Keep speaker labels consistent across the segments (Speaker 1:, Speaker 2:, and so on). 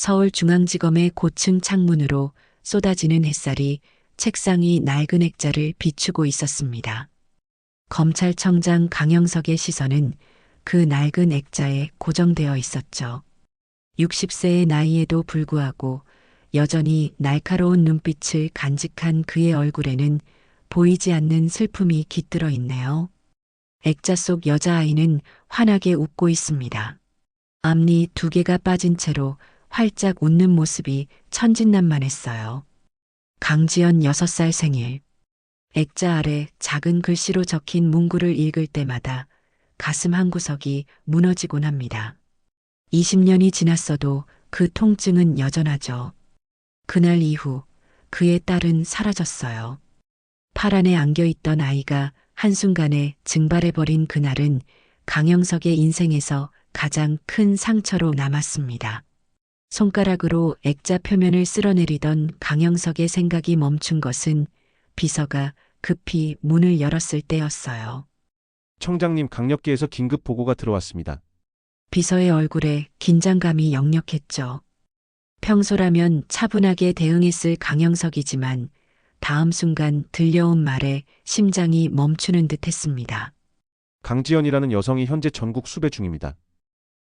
Speaker 1: 서울중앙지검의 고층 창문으로 쏟아지는 햇살이 책상 위 낡은 액자를 비추고 있었습니다. 검찰청장 강영석의 시선은 그 낡은 액자에 고정되어 있었죠. 60세의 나이에도 불구하고 여전히 날카로운 눈빛을 간직한 그의 얼굴에는 보이지 않는 슬픔이 깃들어 있네요. 액자 속 여자아이는 환하게 웃고 있습니다. 앞니 두 개가 빠진 채로 활짝 웃는 모습이 천진난만했어요. 강지연 6살 생일. 액자 아래 작은 글씨로 적힌 문구를 읽을 때마다 가슴 한구석이 무너지곤 합니다. 20년이 지났어도 그 통증은 여전하죠. 그날 이후 그의 딸은 사라졌어요. 팔 안에 안겨있던 아이가 한순간에 증발해버린 그날은 강영석의 인생에서 가장 큰 상처로 남았습니다. 손가락으로 액자 표면을 쓸어내리던 강영석의 생각이 멈춘 것은 비서가 급히 문을 열었을 때였어요.
Speaker 2: 청장님, 강력계에서 긴급 보고가 들어왔습니다.
Speaker 1: 비서의 얼굴에 긴장감이 역력했죠. 평소라면 차분하게 대응했을 강영석이지만 다음 순간 들려온 말에 심장이 멈추는 듯 했습니다.
Speaker 2: 강지연이라는 여성이 현재 전국 수배 중입니다.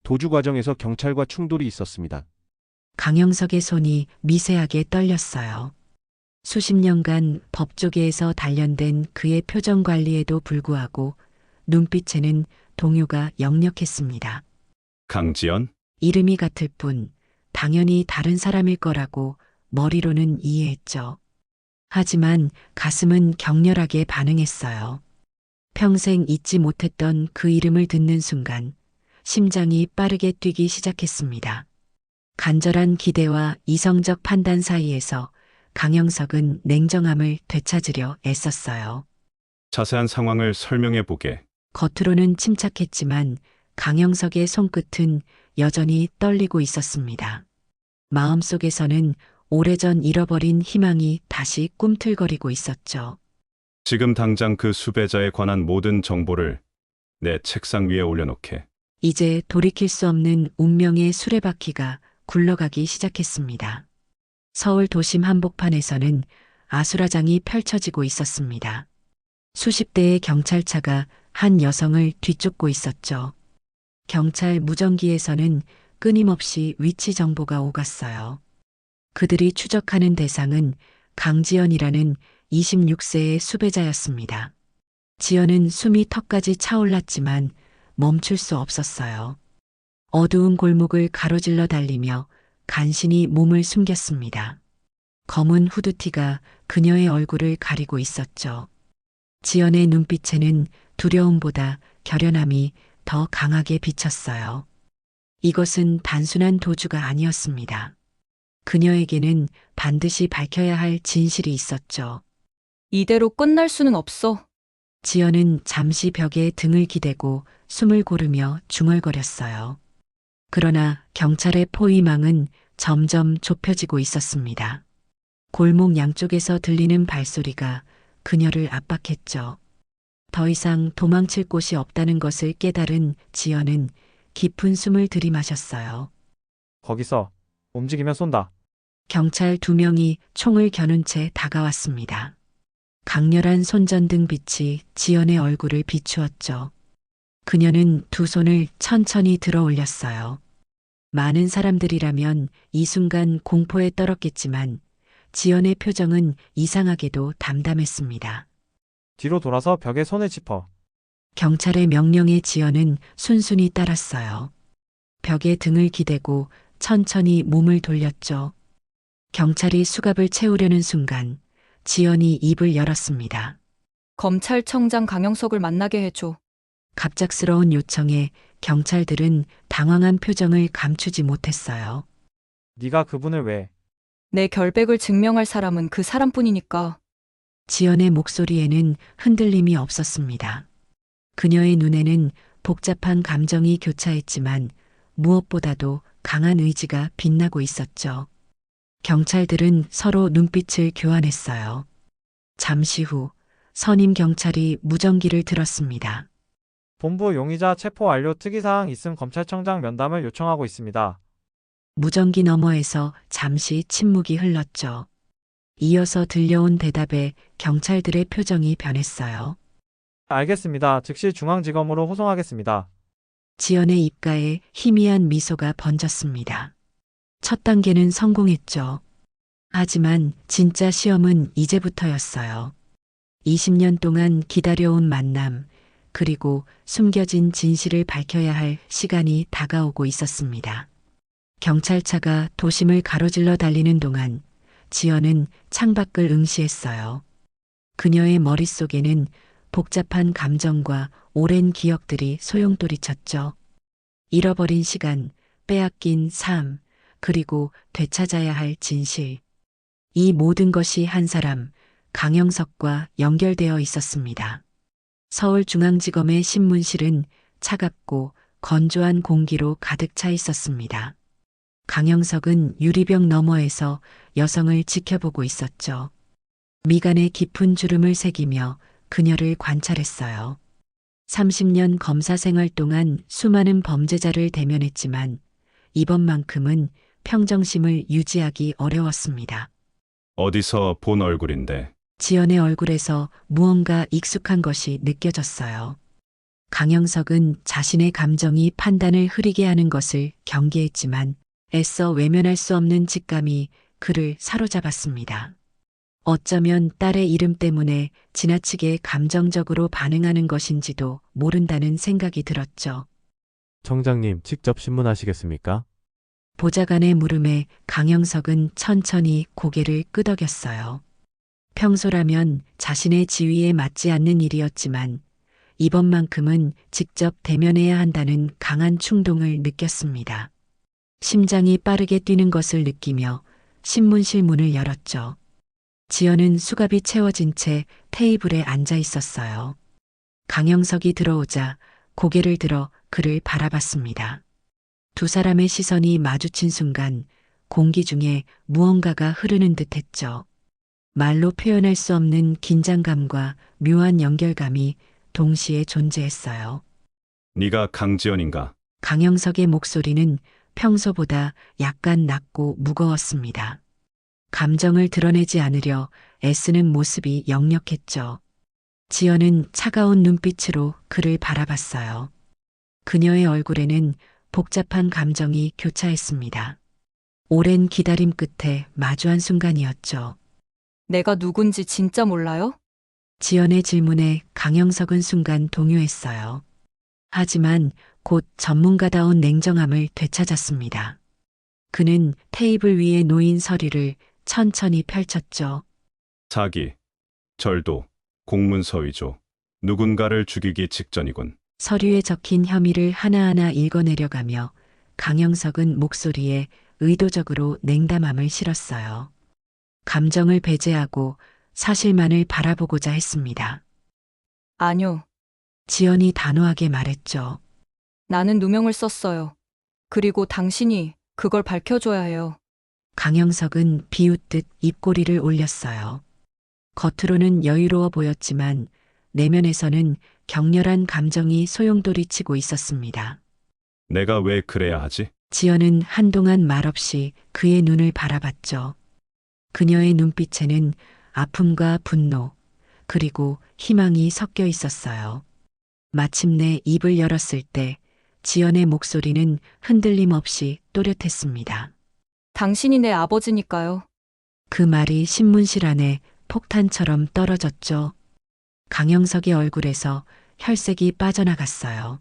Speaker 2: 도주 과정에서 경찰과 충돌이 있었습니다.
Speaker 1: 강영석의 손이 미세하게 떨렸어요. 수십 년간 법조계에서 단련된 그의 표정 관리에도 불구하고 눈빛에는 동요가 역력했습니다.
Speaker 3: 강지연?
Speaker 1: 이름이 같을 뿐 당연히 다른 사람일 거라고 머리로는 이해했죠. 하지만 가슴은 격렬하게 반응했어요. 평생 잊지 못했던 그 이름을 듣는 순간 심장이 빠르게 뛰기 시작했습니다. 간절한 기대와 이성적 판단 사이에서 강영석은 냉정함을 되찾으려 애썼어요.
Speaker 3: 자세한 상황을 설명해 보게.
Speaker 1: 겉으로는 침착했지만 강영석의 손끝은 여전히 떨리고 있었습니다. 마음속에서는 오래전 잃어버린 희망이 다시 꿈틀거리고 있었죠.
Speaker 3: 지금 당장 그 수배자에 관한 모든 정보를 내 책상 위에 올려놓게.
Speaker 1: 이제 돌이킬 수 없는 운명의 수레바퀴가 굴러가기 시작했습니다. 서울 도심 한복판에서는 아수라장이 펼쳐지고 있었습니다. 수십 대의 경찰차가 한 여성을 뒤쫓고 있었죠. 경찰 무전기에서는 끊임없이 위치 정보가 오갔어요. 그들이 추적하는 대상은 강지연이라는 26세의 수배자였습니다. 지연은 숨이 턱까지 차올랐지만 멈출 수 없었어요. 어두운 골목을 가로질러 달리며 간신히 몸을 숨겼습니다. 검은 후드티가 그녀의 얼굴을 가리고 있었죠. 지연의 눈빛에는 두려움보다 결연함이 더 강하게 비쳤어요. 이것은 단순한 도주가 아니었습니다. 그녀에게는 반드시 밝혀야 할 진실이 있었죠.
Speaker 4: 이대로 끝날 수는 없어.
Speaker 1: 지연은 잠시 벽에 등을 기대고 숨을 고르며 중얼거렸어요. 그러나 경찰의 포위망은 점점 좁혀지고 있었습니다. 골목 양쪽에서 들리는 발소리가 그녀를 압박했죠. 더 이상 도망칠 곳이 없다는 것을 깨달은 지연은 깊은 숨을 들이마셨어요.
Speaker 5: 거기서 움직이면 쏜다.
Speaker 1: 경찰 2명이 총을 겨눈 채 다가왔습니다. 강렬한 손전등 빛이 지연의 얼굴을 비추었죠. 그녀는 두 손을 천천히 들어 올렸어요. 많은 사람들이라면 이 순간 공포에 떨었겠지만 지연의 표정은 이상하게도 담담했습니다.
Speaker 5: 뒤로 돌아서 벽에 손을 짚어.
Speaker 1: 경찰의 명령에 지연은 순순히 따랐어요. 벽에 등을 기대고 천천히 몸을 돌렸죠. 경찰이 수갑을 채우려는 순간 지연이 입을 열었습니다.
Speaker 4: 검찰청장 강영석을 만나게 해줘.
Speaker 1: 갑작스러운 요청에 경찰들은 당황한 표정을 감추지 못했어요.
Speaker 5: 네가 그분을 왜?
Speaker 4: 내 결백을 증명할 사람은 그 사람뿐이니까.
Speaker 1: 지연의 목소리에는 흔들림이 없었습니다. 그녀의 눈에는 복잡한 감정이 교차했지만 무엇보다도 강한 의지가 빛나고 있었죠. 경찰들은 서로 눈빛을 교환했어요. 잠시 후 선임 경찰이 무전기를 들었습니다.
Speaker 5: 본부 용의자 체포 완료 특이사항 있음 검찰청장 면담을 요청하고 있습니다.
Speaker 1: 무전기 너머에서 잠시 침묵이 흘렀죠. 이어서 들려온 대답에 경찰들의 표정이 변했어요.
Speaker 5: 알겠습니다. 즉시 중앙지검으로 호송하겠습니다.
Speaker 1: 지연의 입가에 희미한 미소가 번졌습니다. 첫 단계는 성공했죠. 하지만 진짜 시험은 이제부터였어요. 20년 동안 기다려온 만남, 그리고 숨겨진 진실을 밝혀야 할 시간이 다가오고 있었습니다. 경찰차가 도심을 가로질러 달리는 동안 지연은 창밖을 응시했어요. 그녀의 머릿속에는 복잡한 감정과 오랜 기억들이 소용돌이쳤죠. 잃어버린 시간, 빼앗긴 삶, 그리고 되찾아야 할 진실. 이 모든 것이 한 사람, 강영석과 연결되어 있었습니다. 서울중앙지검의 신문실은 차갑고 건조한 공기로 가득 차 있었습니다. 강영석은 유리병 너머에서 여성을 지켜보고 있었죠. 미간에 깊은 주름을 새기며 그녀를 관찰했어요. 30년 검사 생활 동안 수많은 범죄자를 대면했지만 이번만큼은 평정심을 유지하기 어려웠습니다.
Speaker 3: 어디서 본 얼굴인데.
Speaker 1: 지연의 얼굴에서 무언가 익숙한 것이 느껴졌어요. 강영석은 자신의 감정이 판단을 흐리게 하는 것을 경계했지만 애써 외면할 수 없는 직감이 그를 사로잡았습니다. 어쩌면 딸의 이름 때문에 지나치게 감정적으로 반응하는 것인지도 모른다는 생각이 들었죠.
Speaker 6: 청장님, 직접 신문하시겠습니까?
Speaker 1: 보좌관의 물음에 강영석은 천천히 고개를 끄덕였어요. 평소라면 자신의 지위에 맞지 않는 일이었지만 이번만큼은 직접 대면해야 한다는 강한 충동을 느꼈습니다. 심장이 빠르게 뛰는 것을 느끼며 신문실 문을 열었죠. 지연은 수갑이 채워진 채 테이블에 앉아 있었어요. 강영석이 들어오자 고개를 들어 그를 바라봤습니다. 두 사람의 시선이 마주친 순간 공기 중에 무언가가 흐르는 듯했죠. 말로 표현할 수 없는 긴장감과 묘한 연결감이 동시에 존재했어요.
Speaker 3: 네가 강지연인가?
Speaker 1: 강영석의 목소리는 평소보다 약간 낮고 무거웠습니다. 감정을 드러내지 않으려 애쓰는 모습이 역력했죠. 지연은 차가운 눈빛으로 그를 바라봤어요. 그녀의 얼굴에는 복잡한 감정이 교차했습니다. 오랜 기다림 끝에 마주한 순간이었죠.
Speaker 4: 내가 누군지 진짜 몰라요?
Speaker 1: 지연의 질문에 강영석은 순간 동요했어요. 하지만 곧 전문가다운 냉정함을 되찾았습니다. 그는 테이블 위에 놓인 서류를 천천히 펼쳤죠.
Speaker 3: 사기, 절도, 공문서 위조. 누군가를 죽이기 직전이군.
Speaker 1: 서류에 적힌 혐의를 하나하나 읽어내려가며 강영석은 목소리에 의도적으로 냉담함을 실었어요. 감정을 배제하고 사실만을 바라보고자 했습니다.
Speaker 4: 아니요.
Speaker 1: 지연이 단호하게 말했죠.
Speaker 4: 나는 누명을 썼어요. 그리고 당신이 그걸 밝혀줘야 해요.
Speaker 1: 강영석은 비웃듯 입꼬리를 올렸어요. 겉으로는 여유로워 보였지만 내면에서는 격렬한 감정이 소용돌이치고 있었습니다.
Speaker 3: 내가 왜 그래야 하지?
Speaker 1: 지연은 한동안 말없이 그의 눈을 바라봤죠. 그녀의 눈빛에는 아픔과 분노, 그리고 희망이 섞여 있었어요. 마침내 입을 열었을 때 지연의 목소리는 흔들림 없이 또렷했습니다.
Speaker 4: 당신이 내 아버지니까요.
Speaker 1: 그 말이 신문실 안에 폭탄처럼 떨어졌죠. 강영석의 얼굴에서 혈색이 빠져나갔어요.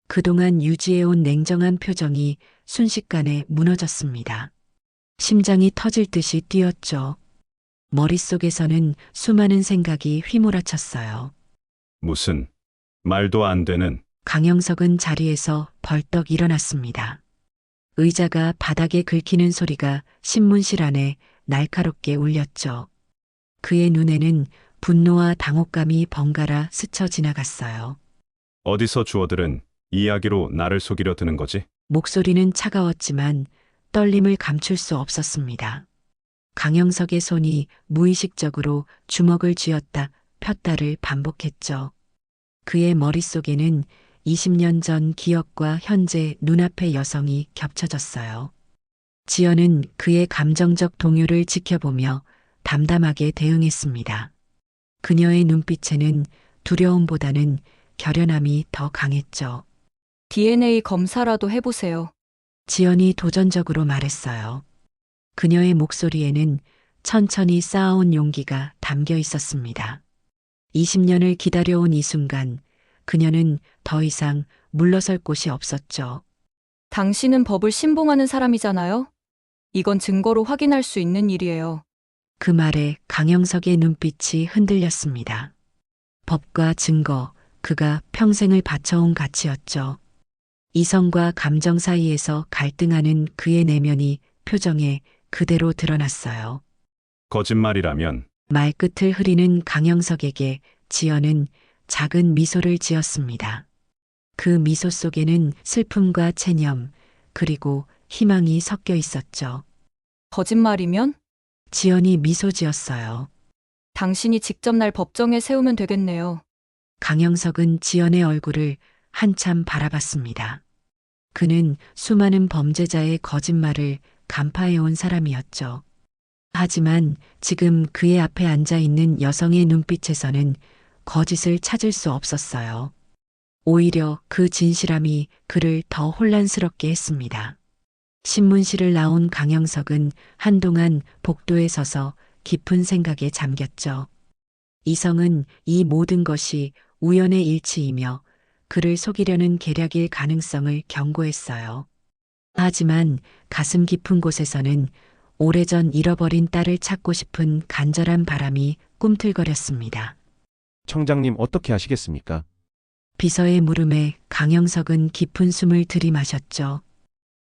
Speaker 1: 그동안 유지해온 냉정한 표정이 순식간에 무너졌습니다. 심장이 터질 듯이 뛰었죠. 머릿속에서는 수많은 생각이 휘몰아쳤어요.
Speaker 3: 무슨 말도 안 되는.
Speaker 1: 강영석은 자리에서 벌떡 일어났습니다. 의자가 바닥에 긁히는 소리가 신문실 안에 날카롭게 울렸죠. 그의 눈에는 분노와 당혹감이 번갈아 스쳐 지나갔어요.
Speaker 3: 어디서 주워들은 이야기로 나를 속이려 드는 거지?
Speaker 1: 목소리는 차가웠지만 떨림을 감출 수 없었습니다. 강영석의 손이 무의식적으로 주먹을 쥐었다 폈다를 반복했죠. 그의 머릿속에는 20년 전 기억과 현재 눈앞의 여성이 겹쳐졌어요. 지연은 그의 감정적 동요를 지켜보며 담담하게 대응했습니다. 그녀의 눈빛에는 두려움보다는 결연함이 더 강했죠.
Speaker 4: DNA 검사라도 해보세요.
Speaker 1: 지연이 도전적으로 말했어요. 그녀의 목소리에는 천천히 쌓아온 용기가 담겨 있었습니다. 20년을 기다려온 이 순간, 그녀는 더 이상 물러설 곳이 없었죠.
Speaker 4: 당신은 법을 신봉하는 사람이잖아요? 이건 증거로 확인할 수 있는 일이에요.
Speaker 1: 그 말에 강영석의 눈빛이 흔들렸습니다. 법과 증거, 그가 평생을 바쳐온 가치였죠. 이성과 감정 사이에서 갈등하는 그의 내면이 표정에 그대로 드러났어요.
Speaker 3: 거짓말이라면
Speaker 1: 말끝을 흐리는 강영석에게 지연은 작은 미소를 지었습니다. 그 미소 속에는 슬픔과 체념, 그리고 희망이 섞여 있었죠.
Speaker 4: 거짓말이면?
Speaker 1: 지연이 미소 지었어요.
Speaker 4: 당신이 직접 날 법정에 세우면 되겠네요.
Speaker 1: 강영석은 지연의 얼굴을 한참 바라봤습니다. 그는 수많은 범죄자의 거짓말을 간파해온 사람이었죠. 하지만 지금 그의 앞에 앉아 있는 여성의 눈빛에서는 거짓을 찾을 수 없었어요. 오히려 그 진실함이 그를 더 혼란스럽게 했습니다. 신문실을 나온 강영석은 한동안 복도에 서서 깊은 생각에 잠겼죠. 이성은 이 모든 것이 우연의 일치이며 그를 속이려는 계략일 가능성을 경고했어요. 하지만 가슴 깊은 곳에서는 오래전 잃어버린 딸을 찾고 싶은 간절한 바람이 꿈틀거렸습니다.
Speaker 2: 청장님 어떻게 하시겠습니까?
Speaker 1: 비서의 물음에 강영석은 깊은 숨을 들이마셨죠.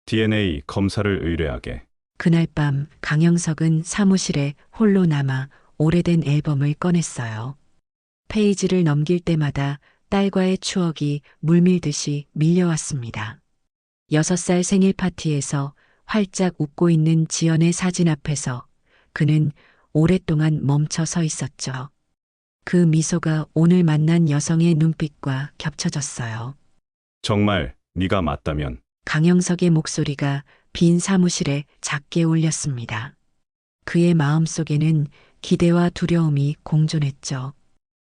Speaker 3: DNA 검사를 의뢰하게.
Speaker 1: 그날 밤 강영석은 사무실에 홀로 남아 오래된 앨범을 꺼냈어요. 페이지를 넘길 때마다 딸과의 추억이 물밀듯이 밀려왔습니다. 6살 생일 파티에서 활짝 웃고 있는 지연의 사진 앞에서 그는 오랫동안 멈춰 서 있었죠. 그 미소가 오늘 만난 여성의 눈빛과 겹쳐졌어요.
Speaker 3: 정말 네가 맞다면
Speaker 1: 강영석의 목소리가 빈 사무실에 작게 울렸습니다. 그의 마음속에는 기대와 두려움이 공존했죠.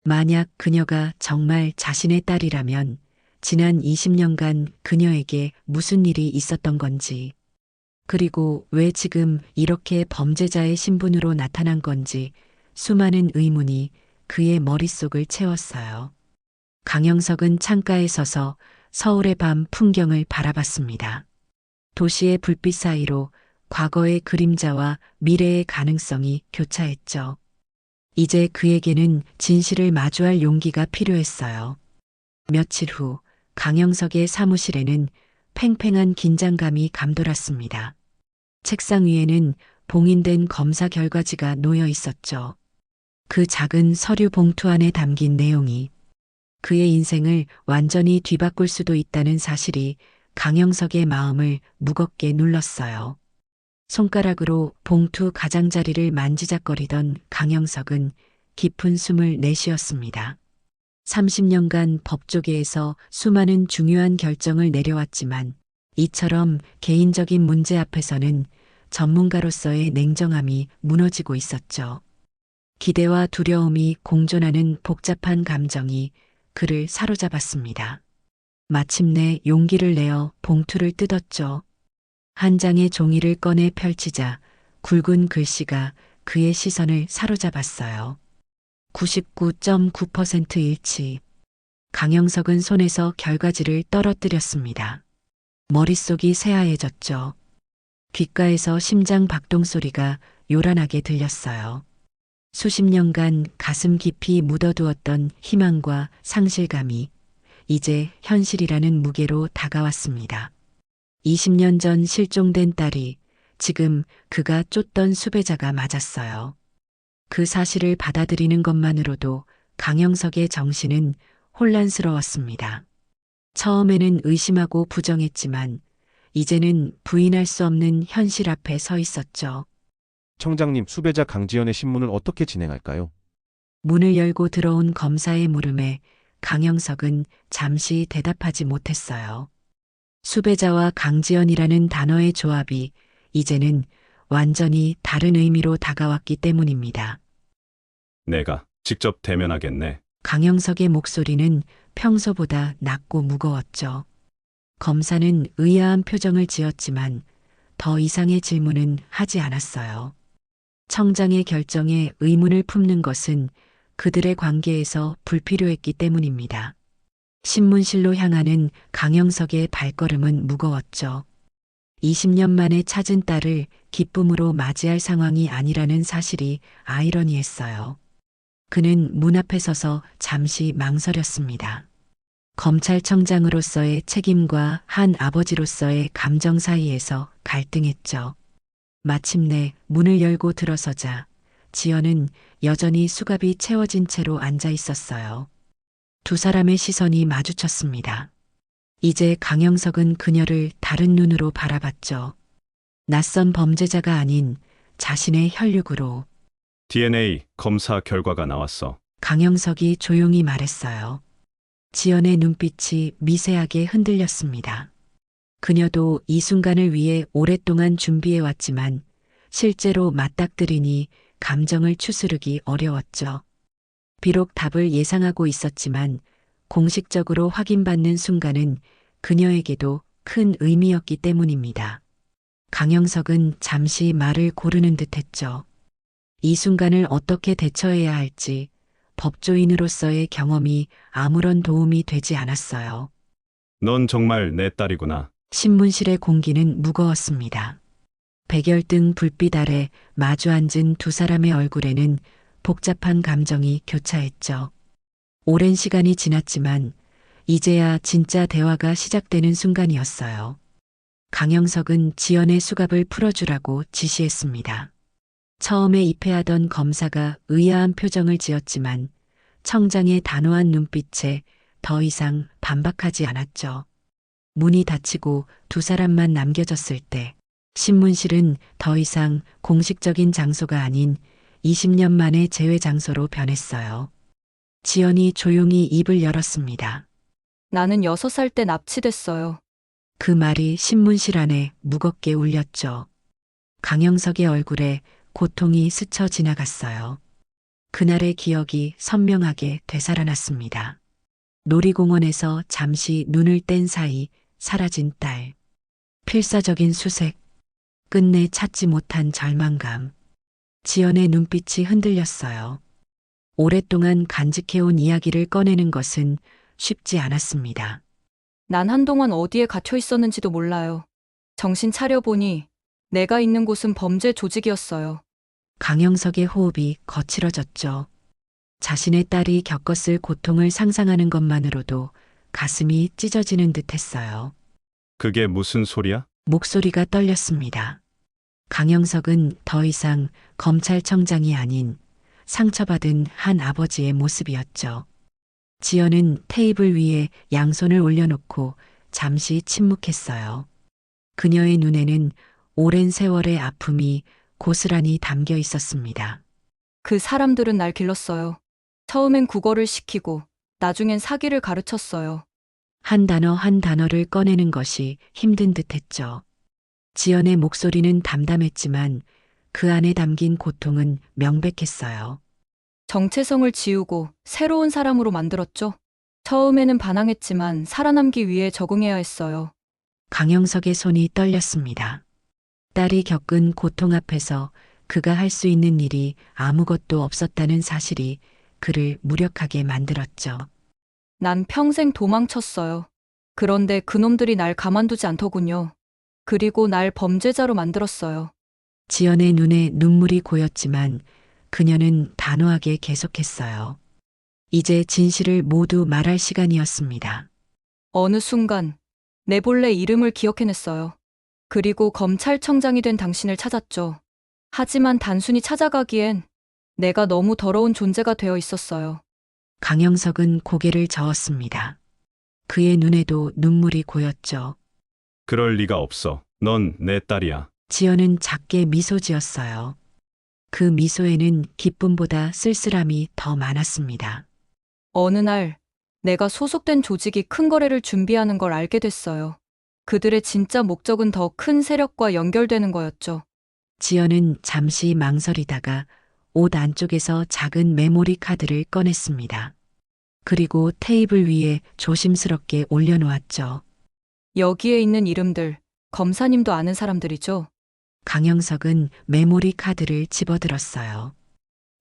Speaker 1: 만약 그녀가 정말 자신의 딸이라면 지난 20년간 그녀에게 무슨 일이 있었던 건지, 그리고 왜 지금 이렇게 범죄자의 신분으로 나타난 건지 수많은 의문이 그의 머릿속을 채웠어요. 강영석은 창가에 서서 서울의 밤 풍경을 바라봤습니다. 도시의 불빛 사이로 과거의 그림자와 미래의 가능성이 교차했죠. 이제 그에게는 진실을 마주할 용기가 필요했어요. 며칠 후 강영석의 사무실에는 팽팽한 긴장감이 감돌았습니다. 책상 위에는 봉인된 검사 결과지가 놓여 있었죠. 그 작은 서류 봉투 안에 담긴 내용이 그의 인생을 완전히 뒤바꿀 수도 있다는 사실이 강영석의 마음을 무겁게 눌렀어요. 손가락으로 봉투 가장자리를 만지작거리던 강영석은 깊은 숨을 내쉬었습니다. 30년간 법조계에서 수많은 중요한 결정을 내려왔지만 이처럼 개인적인 문제 앞에서는 전문가로서의 냉정함이 무너지고 있었죠. 기대와 두려움이 공존하는 복잡한 감정이 그를 사로잡았습니다. 마침내 용기를 내어 봉투를 뜯었죠. 한 장의 종이를 꺼내 펼치자 굵은 글씨가 그의 시선을 사로잡았어요. 99.9% 일치. 강영석은 손에서 결과지를 떨어뜨렸습니다. 머릿속이 새하얘졌죠. 귓가에서 심장 박동 소리가 요란하게 들렸어요. 수십 년간 가슴 깊이 묻어두었던 희망과 상실감이 이제 현실이라는 무게로 다가왔습니다. 20년 전 실종된 딸이 지금 그가 쫓던 수배자가 맞았어요. 그 사실을 받아들이는 것만으로도 강영석의 정신은 혼란스러웠습니다. 처음에는 의심하고 부정했지만 이제는 부인할 수 없는 현실 앞에 서 있었죠.
Speaker 2: 청장님, 수배자 강지연의 신문을 어떻게 진행할까요?
Speaker 1: 문을 열고 들어온 검사의 물음에 강영석은 잠시 대답하지 못했어요. 수배자와 강지연이라는 단어의 조합이 이제는 완전히 다른 의미로 다가왔기 때문입니다.
Speaker 3: 내가 직접 대면하겠네.
Speaker 1: 강영석의 목소리는 평소보다 낮고 무거웠죠. 검사는 의아한 표정을 지었지만 더 이상의 질문은 하지 않았어요. 청장의 결정에 의문을 품는 것은 그들의 관계에서 불필요했기 때문입니다. 신문실로 향하는 강영석의 발걸음은 무거웠죠. 20년 만에 찾은 딸을 기쁨으로 맞이할 상황이 아니라는 사실이 아이러니했어요. 그는 문 앞에 서서 잠시 망설였습니다. 검찰청장으로서의 책임과 한 아버지로서의 감정 사이에서 갈등했죠. 마침내 문을 열고 들어서자 지연은 여전히 수갑이 채워진 채로 앉아 있었어요. 두 사람의 시선이 마주쳤습니다. 이제 강영석은 그녀를 다른 눈으로 바라봤죠. 낯선 범죄자가 아닌 자신의 혈육으로.
Speaker 3: DNA 검사 결과가 나왔어.
Speaker 1: 강영석이 조용히 말했어요. 지연의 눈빛이 미세하게 흔들렸습니다. 그녀도 이 순간을 위해 오랫동안 준비해왔지만 실제로 맞닥뜨리니 감정을 추스르기 어려웠죠. 비록 답을 예상하고 있었지만 공식적으로 확인받는 순간은 그녀에게도 큰 의미였기 때문입니다. 강영석은 잠시 말을 고르는 듯했죠. 이 순간을 어떻게 대처해야 할지 법조인으로서의 경험이 아무런 도움이 되지 않았어요.
Speaker 3: 넌 정말 내 딸이구나.
Speaker 1: 신문실의 공기는 무거웠습니다. 백열등 불빛 아래 마주 앉은 두 사람의 얼굴에는 복잡한 감정이 교차했죠. 오랜 시간이 지났지만 이제야 진짜 대화가 시작되는 순간이었어요. 강영석은 지연의 수갑을 풀어주라고 지시했습니다. 처음에 입회하던 검사가 의아한 표정을 지었지만 청장의 단호한 눈빛에 더 이상 반박하지 않았죠. 문이 닫히고 두 사람만 남겨졌을 때 신문실은 더 이상 공식적인 장소가 아닌 20년 만의 재회 장소로 변했어요. 지연이 조용히 입을 열었습니다.
Speaker 4: 나는 6살 때 납치됐어요.
Speaker 1: 그 말이 신문실 안에 무겁게 울렸죠. 강영석의 얼굴에 고통이 스쳐 지나갔어요. 그날의 기억이 선명하게 되살아났습니다. 놀이공원에서 잠시 눈을 뗀 사이 사라진 딸. 필사적인 수색. 끝내 찾지 못한 절망감. 지연의 눈빛이 흔들렸어요. 오랫동안 간직해온 이야기를 꺼내는 것은 쉽지 않았습니다.
Speaker 4: 난 한동안 어디에 갇혀 있었는지도 몰라요. 정신 차려보니 내가 있는 곳은 범죄 조직이었어요.
Speaker 1: 강영석의 호흡이 거칠어졌죠. 자신의 딸이 겪었을 고통을 상상하는 것만으로도 가슴이 찢어지는 듯 했어요.
Speaker 3: 그게 무슨 소리야?
Speaker 1: 목소리가 떨렸습니다. 강영석은 더 이상 검찰청장이 아닌 상처받은 한 아버지의 모습이었죠. 지연은 테이블 위에 양손을 올려놓고 잠시 침묵했어요. 그녀의 눈에는 오랜 세월의 아픔이 고스란히 담겨 있었습니다.
Speaker 4: 그 사람들은 날 길렀어요. 처음엔 국어를 시키고 나중엔 사기를 가르쳤어요.
Speaker 1: 한 단어 한 단어를 꺼내는 것이 힘든 듯했죠. 지연의 목소리는 담담했지만 그 안에 담긴 고통은 명백했어요.
Speaker 4: 정체성을 지우고 새로운 사람으로 만들었죠. 처음에는 반항했지만 살아남기 위해 적응해야 했어요.
Speaker 1: 강영석의 손이 떨렸습니다. 딸이 겪은 고통 앞에서 그가 할 수 있는 일이 아무것도 없었다는 사실이 그를 무력하게 만들었죠.
Speaker 4: 난 평생 도망쳤어요. 그런데 그놈들이 날 가만두지 않더군요. 그리고 날 범죄자로 만들었어요.
Speaker 1: 지연의 눈에 눈물이 고였지만 그녀는 단호하게 계속했어요. 이제 진실을 모두 말할 시간이었습니다.
Speaker 4: 어느 순간 내 본래 이름을 기억해냈어요. 그리고 검찰청장이 된 당신을 찾았죠. 하지만 단순히 찾아가기엔 내가 너무 더러운 존재가 되어 있었어요.
Speaker 1: 강영석은 고개를 저었습니다. 그의 눈에도 눈물이 고였죠.
Speaker 3: 그럴 리가 없어. 넌 내 딸이야.
Speaker 1: 지연은 작게 미소 지었어요. 그 미소에는 기쁨보다 쓸쓸함이 더 많았습니다.
Speaker 4: 어느 날 내가 소속된 조직이 큰 거래를 준비하는 걸 알게 됐어요. 그들의 진짜 목적은 더 큰 세력과 연결되는 거였죠.
Speaker 1: 지연은 잠시 망설이다가 옷 안쪽에서 작은 메모리 카드를 꺼냈습니다. 그리고 테이블 위에 조심스럽게 올려놓았죠.
Speaker 4: 여기에 있는 이름들, 검사님도 아는 사람들이죠.
Speaker 1: 강영석은 메모리 카드를 집어들었어요.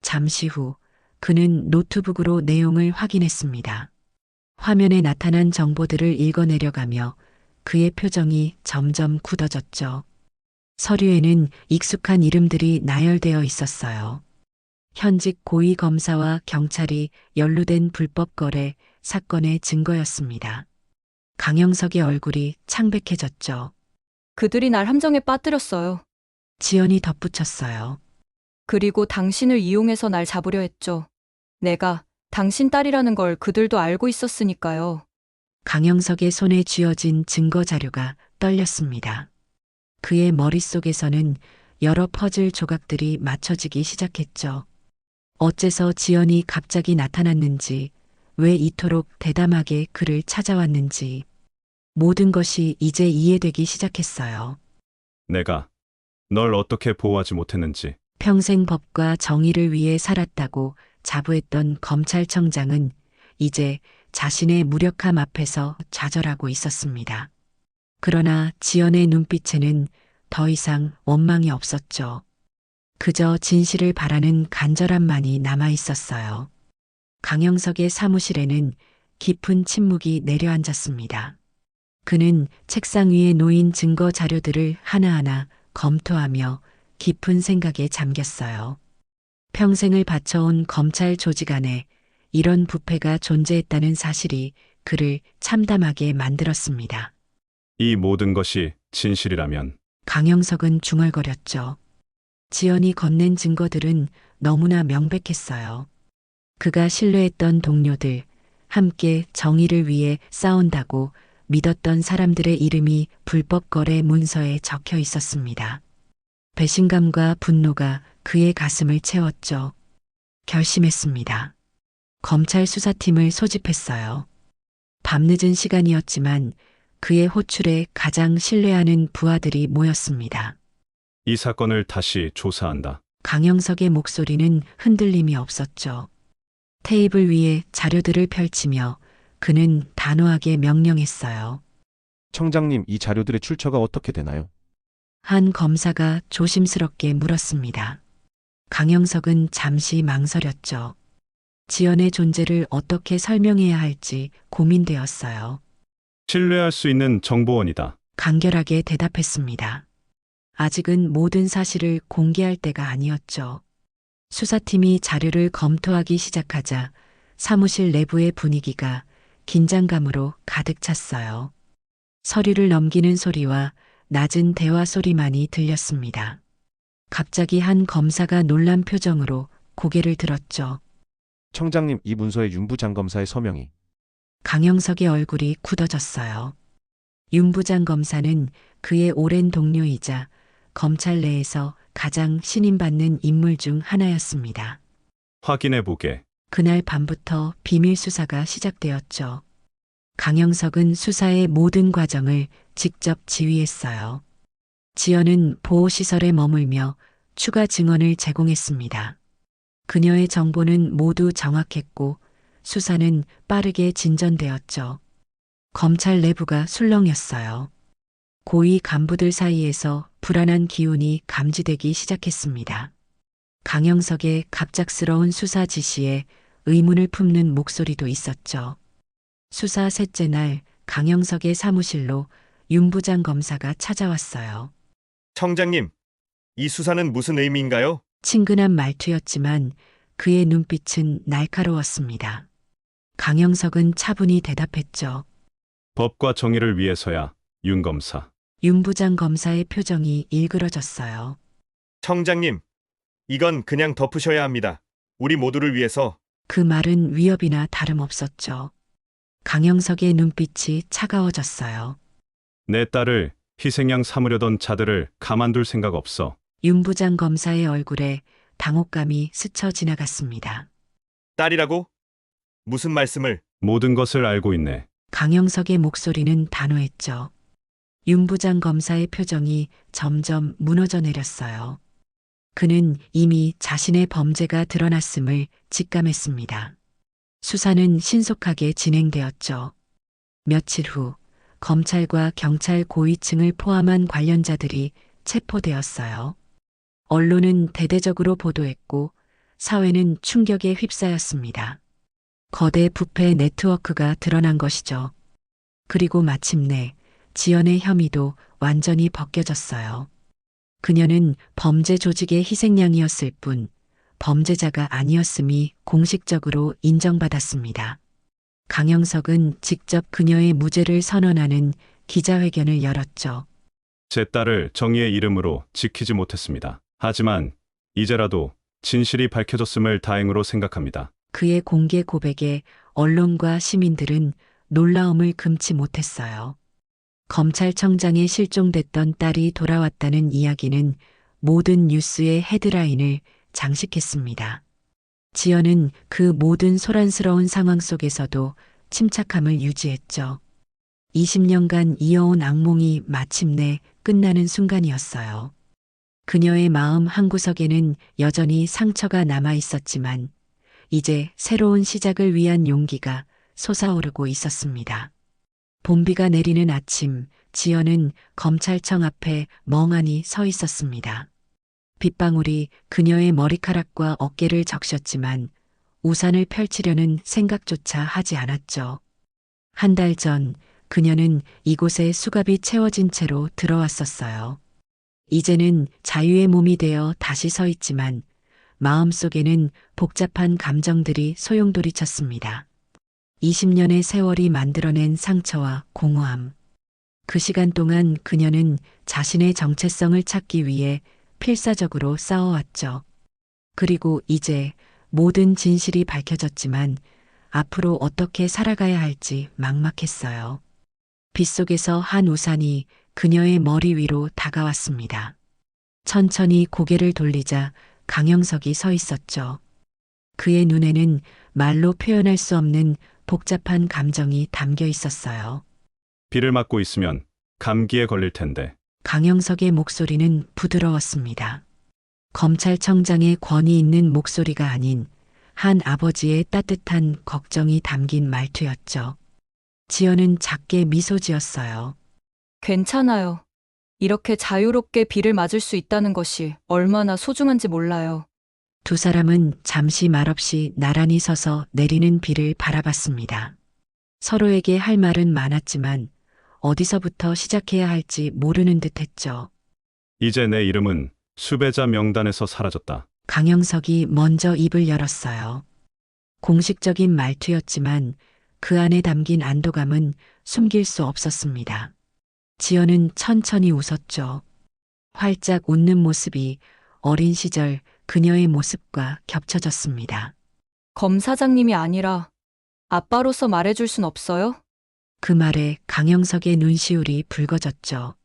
Speaker 1: 잠시 후 그는 노트북으로 내용을 확인했습니다. 화면에 나타난 정보들을 읽어내려가며 그의 표정이 점점 굳어졌죠. 서류에는 익숙한 이름들이 나열되어 있었어요. 현직 고위 검사와 경찰이 연루된 불법 거래 사건의 증거였습니다. 강영석의 얼굴이 창백해졌죠.
Speaker 4: 그들이 날 함정에 빠뜨렸어요.
Speaker 1: 지연이 덧붙였어요.
Speaker 4: 그리고 당신을 이용해서 날 잡으려 했죠. 내가 당신 딸이라는 걸 그들도 알고 있었으니까요.
Speaker 1: 강영석의 손에 쥐어진 증거 자료가 떨렸습니다. 그의 머릿속에서는 여러 퍼즐 조각들이 맞춰지기 시작했죠. 어째서 지연이 갑자기 나타났는지, 왜 이토록 대담하게 그를 찾아왔는지, 모든 것이 이제 이해되기 시작했어요.
Speaker 3: 내가 널 어떻게 보호하지 못했는지.
Speaker 1: 평생 법과 정의를 위해 살았다고 자부했던 검찰청장은 이제 자신의 무력함 앞에서 좌절하고 있었습니다. 그러나 지연의 눈빛에는 더 이상 원망이 없었죠. 그저 진실을 바라는 간절함만이 남아 있었어요. 강영석의 사무실에는 깊은 침묵이 내려앉았습니다. 그는 책상 위에 놓인 증거 자료들을 하나하나 검토하며 깊은 생각에 잠겼어요. 평생을 바쳐온 검찰 조직 안에 이런 부패가 존재했다는 사실이 그를 참담하게 만들었습니다.
Speaker 3: 이 모든 것이 진실이라면
Speaker 1: 강영석은 중얼거렸죠. 지연이 건넨 증거들은 너무나 명백했어요. 그가 신뢰했던 동료들, 함께 정의를 위해 싸운다고 믿었던 사람들의 이름이 불법 거래 문서에 적혀 있었습니다. 배신감과 분노가 그의 가슴을 채웠죠. 결심했습니다. 검찰 수사팀을 소집했어요. 밤늦은 시간이었지만 그의 호출에 가장 신뢰하는 부하들이 모였습니다.
Speaker 3: 이 사건을 다시 조사한다.
Speaker 1: 강영석의 목소리는 흔들림이 없었죠. 테이블 위에 자료들을 펼치며 그는 단호하게 명령했어요.
Speaker 2: 청장님, 이 자료들의 출처가 어떻게 되나요?
Speaker 1: 한 검사가 조심스럽게 물었습니다. 강영석은 잠시 망설였죠. 지연의 존재를 어떻게 설명해야 할지 고민되었어요.
Speaker 3: 신뢰할 수 있는 정보원이다.
Speaker 1: 간결하게 대답했습니다. 아직은 모든 사실을 공개할 때가 아니었죠. 수사팀이 자료를 검토하기 시작하자 사무실 내부의 분위기가 긴장감으로 가득 찼어요. 서류를 넘기는 소리와 낮은 대화 소리만이 들렸습니다. 갑자기 한 검사가 놀란 표정으로 고개를 들었죠.
Speaker 2: 청장님, 이 문서에 윤 부장검사의 서명이.
Speaker 1: 강영석의 얼굴이 굳어졌어요. 윤 부장 검사는 그의 오랜 동료이자 검찰 내에서 가장 신임받는 인물 중 하나였습니다.
Speaker 3: 확인해 보게.
Speaker 1: 그날 밤부터 비밀 수사가 시작되었죠. 강영석은 수사의 모든 과정을 직접 지휘했어요. 지연은 보호시설에 머물며 추가 증언을 제공했습니다. 그녀의 정보는 모두 정확했고 수사는 빠르게 진전되었죠. 검찰 내부가 술렁였어요. 고위 간부들 사이에서 불안한 기운이 감지되기 시작했습니다. 강영석의 갑작스러운 수사 지시에 의문을 품는 목소리도 있었죠. 수사 셋째 날 강영석의 사무실로 윤 부장 검사가 찾아왔어요.
Speaker 7: 청장님, 이 수사는 무슨 의미인가요?
Speaker 1: 친근한 말투였지만 그의 눈빛은 날카로웠습니다. 강영석은 차분히 대답했죠.
Speaker 3: 법과 정의를 위해서야, 윤 검사.
Speaker 1: 윤 부장 검사의 표정이 일그러졌어요.
Speaker 7: 청장님, 이건 그냥 덮으셔야 합니다. 우리 모두를 위해서.
Speaker 1: 그 말은 위협이나 다름없었죠. 강영석의 눈빛이 차가워졌어요.
Speaker 3: 내 딸을 희생양 삼으려던 자들을 가만둘 생각 없어.
Speaker 1: 윤 부장 검사의 얼굴에 당혹감이 스쳐 지나갔습니다.
Speaker 7: 딸이라고? 무슨 말씀을?
Speaker 3: 모든 것을 알고 있네.
Speaker 1: 강영석의 목소리는 단호했죠. 윤 부장 검사의 표정이 점점 무너져 내렸어요. 그는 이미 자신의 범죄가 드러났음을 직감했습니다. 수사는 신속하게 진행되었죠. 며칠 후 검찰과 경찰 고위층을 포함한 관련자들이 체포되었어요. 언론은 대대적으로 보도했고 사회는 충격에 휩싸였습니다. 거대 부패 네트워크가 드러난 것이죠. 그리고 마침내 지연의 혐의도 완전히 벗겨졌어요. 그녀는 범죄 조직의 희생양이었을 뿐 범죄자가 아니었음이 공식적으로 인정받았습니다. 강영석은 직접 그녀의 무죄를 선언하는 기자회견을 열었죠.
Speaker 3: 제 딸을 정의의 이름으로 지키지 못했습니다. 하지만 이제라도 진실이 밝혀졌음을 다행으로 생각합니다.
Speaker 1: 그의 공개 고백에 언론과 시민들은 놀라움을 금치 못했어요. 검찰청장에 실종됐던 딸이 돌아왔다는 이야기는 모든 뉴스의 헤드라인을 장식했습니다. 지연은 그 모든 소란스러운 상황 속에서도 침착함을 유지했죠. 20년간 이어온 악몽이 마침내 끝나는 순간이었어요. 그녀의 마음 한구석에는 여전히 상처가 남아 있었지만 이제 새로운 시작을 위한 용기가 솟아오르고 있었습니다. 봄비가 내리는 아침, 지연은 검찰청 앞에 멍하니 서 있었습니다. 빗방울이 그녀의 머리카락과 어깨를 적셨지만 우산을 펼치려는 생각조차 하지 않았죠. 한 달 전 그녀는 이곳에 수갑이 채워진 채로 들어왔었어요. 이제는 자유의 몸이 되어 다시 서 있지만 마음속에는 복잡한 감정들이 소용돌이쳤습니다. 20년의 세월이 만들어낸 상처와 공허함. 그 시간 동안 그녀는 자신의 정체성을 찾기 위해 필사적으로 싸워왔죠. 그리고 이제 모든 진실이 밝혀졌지만 앞으로 어떻게 살아가야 할지 막막했어요. 빗속에서 한 우산이 그녀의 머리 위로 다가왔습니다. 천천히 고개를 돌리자 강영석이 서 있었죠. 그의 눈에는 말로 표현할 수 없는 복잡한 감정이 담겨 있었어요.
Speaker 3: 비를 맞고 있으면 감기에 걸릴 텐데.
Speaker 1: 강영석의 목소리는 부드러웠습니다. 검찰청장의 권위 있는 목소리가 아닌 한 아버지의 따뜻한 걱정이 담긴 말투였죠. 지연은 작게 미소 지었어요.
Speaker 4: 괜찮아요. 이렇게 자유롭게 비를 맞을 수 있다는 것이 얼마나 소중한지 몰라요.
Speaker 1: 두 사람은 잠시 말없이 나란히 서서 내리는 비를 바라봤습니다. 서로에게 할 말은 많았지만 어디서부터 시작해야 할지 모르는 듯했죠.
Speaker 3: 이제 내 이름은 수배자 명단에서 사라졌다.
Speaker 1: 강영석이 먼저 입을 열었어요. 공식적인 말투였지만 그 안에 담긴 안도감은 숨길 수 없었습니다. 지연은 천천히 웃었죠. 활짝 웃는 모습이 어린 시절 그녀의 모습과 겹쳐졌습니다.
Speaker 4: 검사장님이 아니라 아빠로서 말해줄 순 없어요?
Speaker 1: 그 말에 강영석의 눈시울이 붉어졌죠.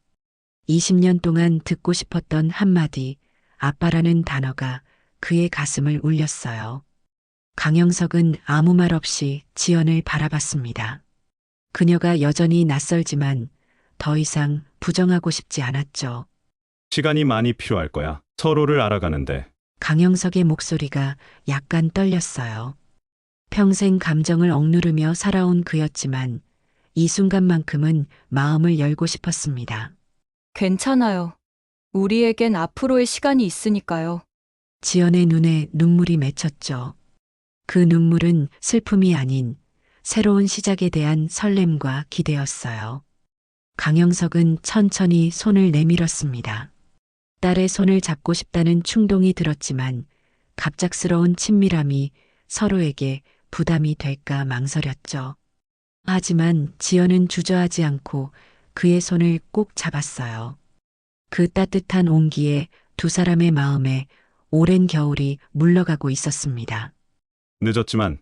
Speaker 1: 20년 동안 듣고 싶었던 한마디, 아빠라는 단어가 그의 가슴을 울렸어요. 강영석은 아무 말 없이 지연을 바라봤습니다. 그녀가 여전히 낯설지만 더 이상 부정하고 싶지 않았죠.
Speaker 3: 시간이 많이 필요할 거야. 서로를 알아가는데.
Speaker 1: 강영석의 목소리가 약간 떨렸어요. 평생 감정을 억누르며 살아온 그였지만 이 순간만큼은 마음을 열고 싶었습니다.
Speaker 4: 괜찮아요. 우리에겐 앞으로의 시간이 있으니까요.
Speaker 1: 지연의 눈에 눈물이 맺혔죠. 그 눈물은 슬픔이 아닌 새로운 시작에 대한 설렘과 기대였어요. 강영석은 천천히 손을 내밀었습니다. 딸의 손을 잡고 싶다는 충동이 들었지만 갑작스러운 친밀함이 서로에게 부담이 될까 망설였죠. 하지만 지연은 주저하지 않고 그의 손을 꼭 잡았어요. 그 따뜻한 온기에 두 사람의 마음에 오랜 겨울이 물러가고 있었습니다.
Speaker 3: 늦었지만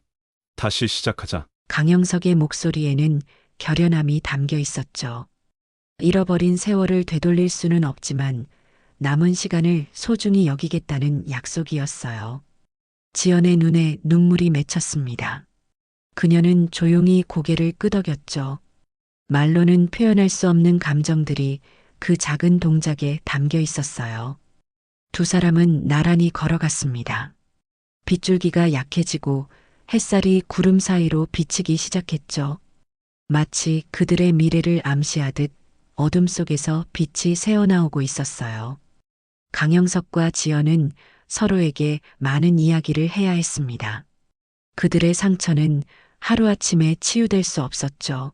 Speaker 3: 다시 시작하자.
Speaker 1: 강영석의 목소리에는 결연함이 담겨 있었죠. 잃어버린 세월을 되돌릴 수는 없지만 남은 시간을 소중히 여기겠다는 약속이었어요. 지연의 눈에 눈물이 맺혔습니다. 그녀는 조용히 고개를 끄덕였죠. 말로는 표현할 수 없는 감정들이 그 작은 동작에 담겨 있었어요. 두 사람은 나란히 걸어갔습니다. 빗줄기가 약해지고 햇살이 구름 사이로 비치기 시작했죠. 마치 그들의 미래를 암시하듯 어둠 속에서 빛이 새어나오고 있었어요. 강영석과 지연은 서로에게 많은 이야기를 해야 했습니다. 그들의 상처는 하루아침에 치유될 수 없었죠.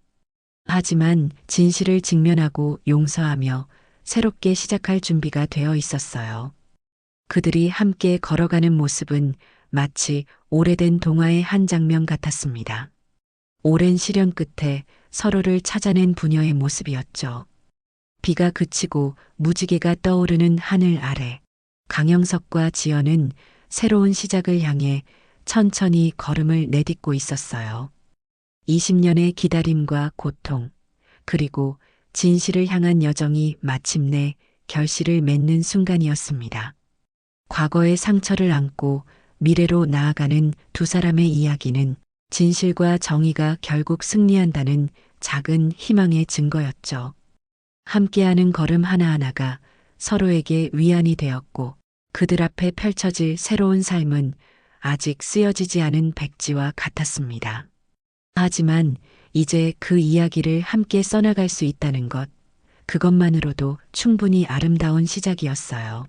Speaker 1: 하지만 진실을 직면하고 용서하며 새롭게 시작할 준비가 되어 있었어요. 그들이 함께 걸어가는 모습은 마치 오래된 동화의 한 장면 같았습니다. 오랜 시련 끝에 서로를 찾아낸 부녀의 모습이었죠. 비가 그치고 무지개가 떠오르는 하늘 아래 강영석과 지연은 새로운 시작을 향해 천천히 걸음을 내딛고 있었어요. 20년의 기다림과 고통, 그리고 진실을 향한 여정이 마침내 결실을 맺는 순간이었습니다. 과거의 상처를 안고 미래로 나아가는 두 사람의 이야기는 진실과 정의가 결국 승리한다는 작은 희망의 증거였죠. 함께하는 걸음 하나하나가 서로에게 위안이 되었고 그들 앞에 펼쳐질 새로운 삶은 아직 쓰여지지 않은 백지와 같았습니다. 하지만 이제 그 이야기를 함께 써나갈 수 있다는 것, 그것만으로도 충분히 아름다운 시작이었어요.